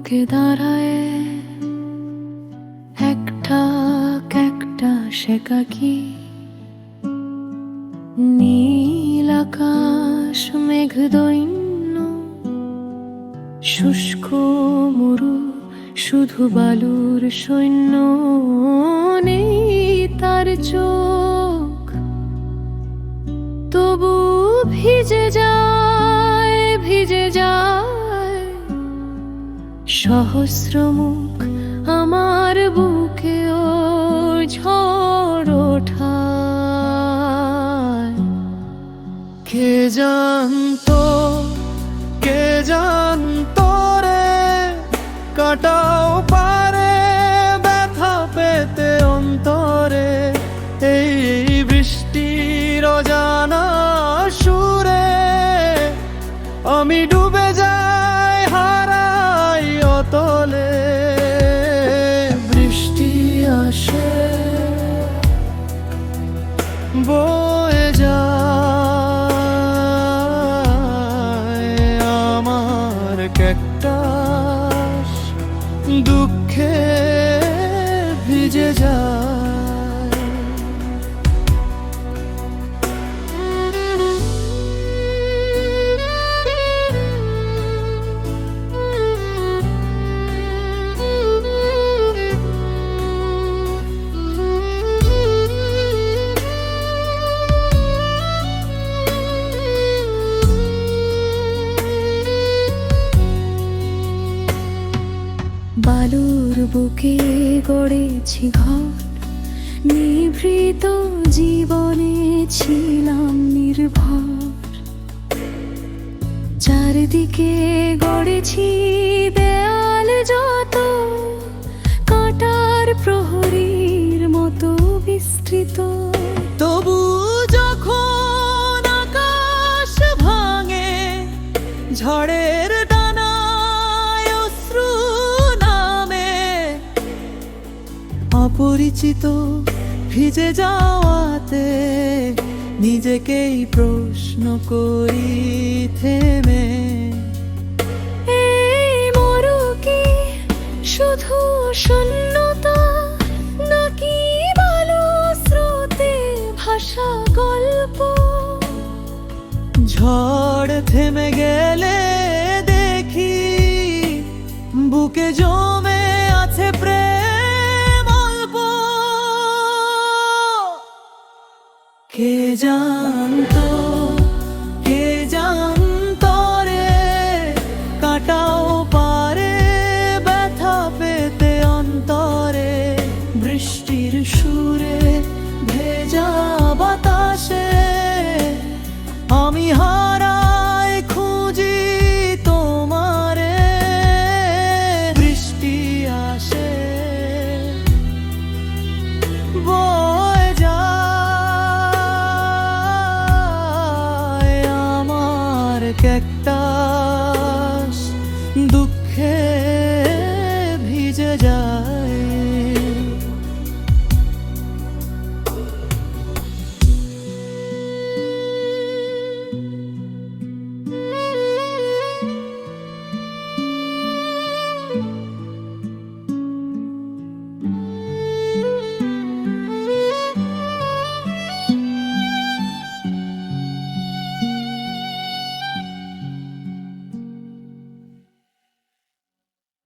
বুকে দাঁড়ায় একটা একটা সেকাকি, নীল আকাশ মেঘ দৈন্য, শুষ্ক মরু শুধু বালুর সৈন্য। নেই তার চোখ, তবু ভিজে যায় ভিজে যায় সহস্র মুখ আমার বুকেও ঝড় ওঠায়। কে জানতো রে কাটাও পারে ব্যথা পেতে অন্তরে। এই বৃষ্টির অজানা সুরে আমি ডুবে যাই হারাই অতলে। বৃষ্টি আসে বয়ে যায় আমার ক্যাকটাস, দুঃখে ভিজে যায়। বালুর বুকে গড়েছি ঘর, নিভৃত জীবনে ছিলাম নির্ভর। চারিদিকে গড়েছি দেয়াল যত, কাঁটার প্রহরীর মতো বিস্তৃত। তবু যখন আকাশ ভাঙে ঝড়ের ডানায় অশ্রু নামে, অপরিচিত ভিজে যাওয়াতে নিজেকেই প্রশ্ন করি থেমে। এই মরু কি শুধু শূন্যতা, নাকি বালু স্রোতে ভাষা গল্প? ঝড় থেমে গেলে দেখি বুকে জমে আছে প্রেম অল্প। কে জানতো রে কাটাও পারে ব্যথা পেতে অন্তরে। বৃষ্টির সুরে ভেজা বাতাসে